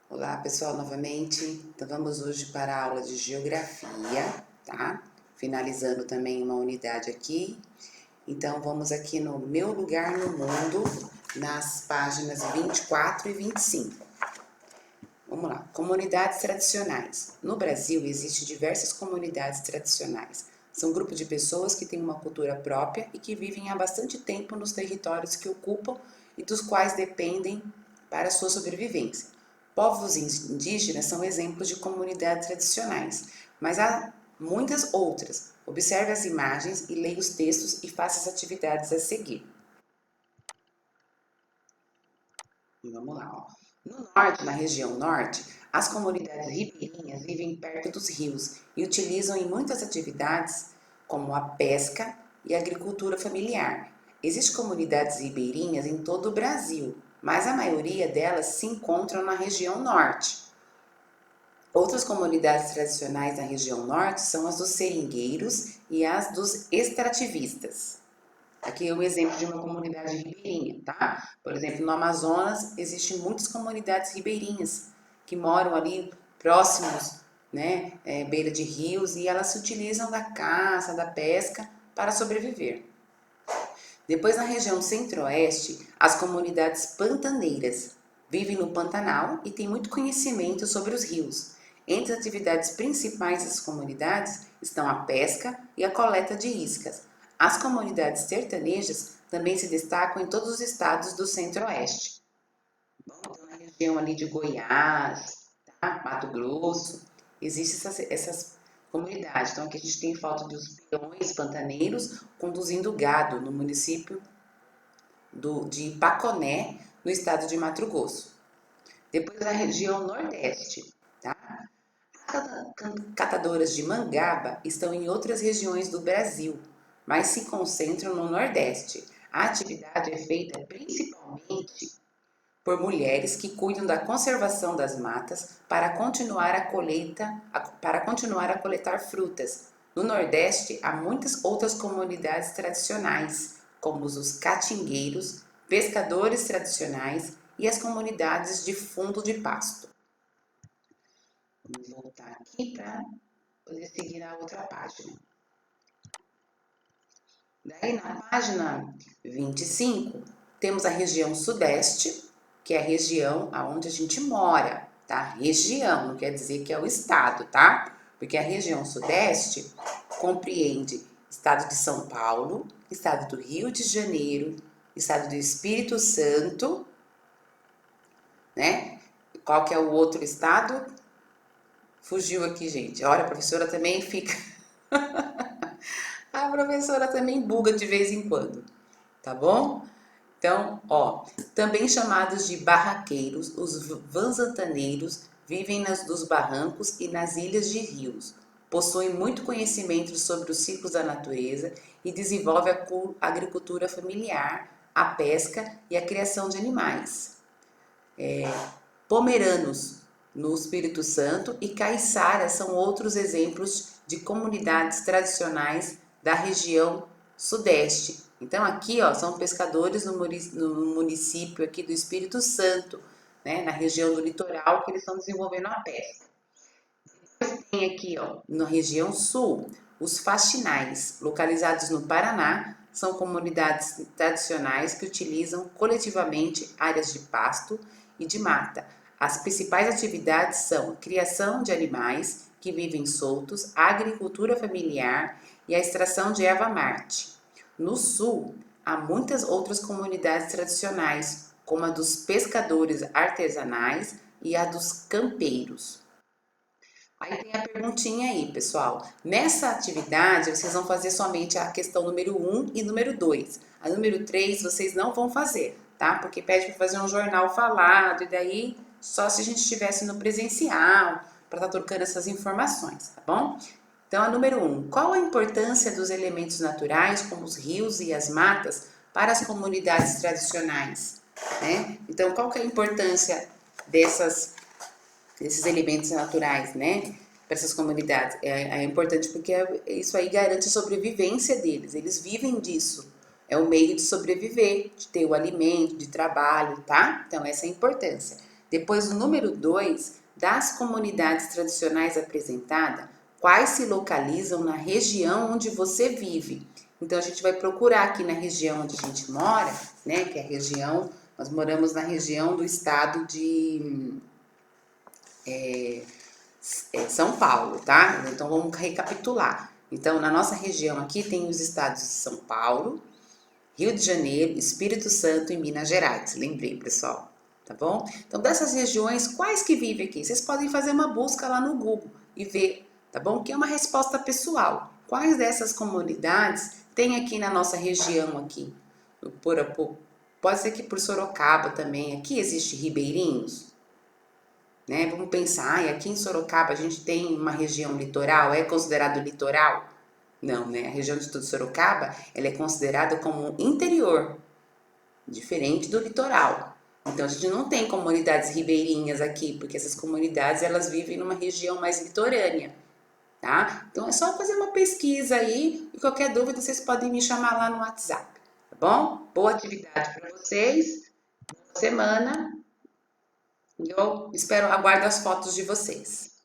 Olá pessoal, novamente. Então vamos hoje para a aula de geografia, tá? Finalizando também uma unidade aqui. Então vamos aqui no Meu Lugar no Mundo, nas páginas 24 e 25. Vamos lá. Comunidades tradicionais. No Brasil existem diversas comunidades tradicionais. São grupos de pessoas que têm uma cultura própria e que vivem há bastante tempo nos territórios que ocupam e dos quais dependem para sua sobrevivência. Povos indígenas são exemplos de comunidades tradicionais, mas há muitas outras. Observe as imagens e leia os textos e faça as atividades a seguir. Vamos lá, ó. No norte, na região norte, as comunidades ribeirinhas vivem perto dos rios e utilizam em muitas atividades, como a pesca e a agricultura familiar. Existem comunidades ribeirinhas em todo o Brasil, mas a maioria delas se encontram na região norte. Outras comunidades tradicionais na região norte são as dos seringueiros e as dos extrativistas. Aqui é um exemplo de uma comunidade ribeirinha, tá? Por exemplo, no Amazonas existem muitas comunidades ribeirinhas que moram ali próximos, né, beira de rios e elas se utilizam da caça, da pesca para sobreviver. Depois, na região centro-oeste, as comunidades pantaneiras vivem no Pantanal e têm muito conhecimento sobre os rios. Entre as atividades principais das comunidades estão a pesca e a coleta de iscas. As comunidades sertanejas também se destacam em todos os estados do centro-oeste. Bom, então, na região ali de Goiás, tá? Mato Grosso, existem essas comunidades. Então, aqui a gente tem foto dos peões pantaneiros conduzindo gado no município de Paconé, no estado de Mato Grosso. Depois, na região nordeste, tá? Catadoras de mangaba estão em outras regiões do Brasil, mas se concentram no Nordeste. A atividade é feita principalmente por mulheres que cuidam da conservação das matas para continuar a coletar frutas. No Nordeste há muitas outras comunidades tradicionais, como os catingueiros, pescadores tradicionais e as comunidades de fundo de pasto. Vamos voltar aqui para poder seguir a outra página. Daí na página 25, temos a região sudeste, que é a região aonde a gente mora, tá? Região, não quer dizer que é o estado, tá? Porque a região sudeste compreende estado de São Paulo, estado do Rio de Janeiro, estado do Espírito Santo, né? Qual que é o outro estado? Fugiu aqui, gente. Olha, a professora também fica. A professora também buga de vez em quando, tá bom? Então, ó, também chamados de barraqueiros, os vanzantaneiros vivem dos barrancos e nas ilhas de rios. Possuem muito conhecimento sobre os ciclos da natureza e desenvolvem a agricultura familiar, a pesca e a criação de animais. Pomeranos, no Espírito Santo, e caiçaras são outros exemplos de comunidades tradicionais da região sudeste. Então aqui, ó, são pescadores no município aqui do Espírito Santo, né, na região do litoral, que eles estão desenvolvendo a pesca. Tem aqui, ó, na região sul, os faxinais, localizados no Paraná, são comunidades tradicionais que utilizam coletivamente áreas de pasto e de mata. As principais atividades são a criação de animais que vivem soltos, a agricultura familiar e a extração de erva mate. No sul, há muitas outras comunidades tradicionais, como a dos pescadores artesanais e a dos campeiros. Aí tem a perguntinha aí, pessoal. Nessa atividade, vocês vão fazer somente a questão número 1 e número 2. A número 3 vocês não vão fazer, tá? Porque pede para fazer um jornal falado, e daí só se a gente estivesse no presencial, para estar trocando essas informações, tá bom? Então, a número 1. Qual a importância dos elementos naturais, como os rios e as matas, para as comunidades tradicionais? Né? Então, qual que é a importância desses elementos naturais, né, para essas comunidades? É importante porque isso aí garante a sobrevivência deles, eles vivem disso, é o meio de sobreviver, de ter o alimento, de trabalho, tá? Então essa é a importância. Depois, o número 2, das comunidades tradicionais apresentadas, quais se localizam na região onde você vive. Então, a gente vai procurar aqui na região onde a gente mora, né, que é a região, nós moramos na região do estado de São Paulo, tá? Então, vamos recapitular. Então, na nossa região aqui tem os estados de São Paulo, Rio de Janeiro, Espírito Santo e Minas Gerais. Lembrei, pessoal, tá bom? Então, dessas regiões, quais que vivem aqui? Vocês podem fazer uma busca lá no Google e ver, tá bom? Que é uma resposta pessoal. Quais dessas comunidades tem aqui na nossa região aqui? Pode ser que por Sorocaba também. Aqui existe ribeirinhos, né? Vamos pensar, aqui em Sorocaba a gente tem uma região litoral, é considerado litoral? Não, né? A região de Sorocaba, ela é considerada como interior, diferente do litoral. Então a gente não tem comunidades ribeirinhas aqui, porque essas comunidades elas vivem numa região mais litorânea, tá? Então é só fazer uma pesquisa aí e qualquer dúvida vocês podem me chamar lá no WhatsApp, tá bom? Boa atividade para vocês, boa semana e eu aguardo as fotos de vocês.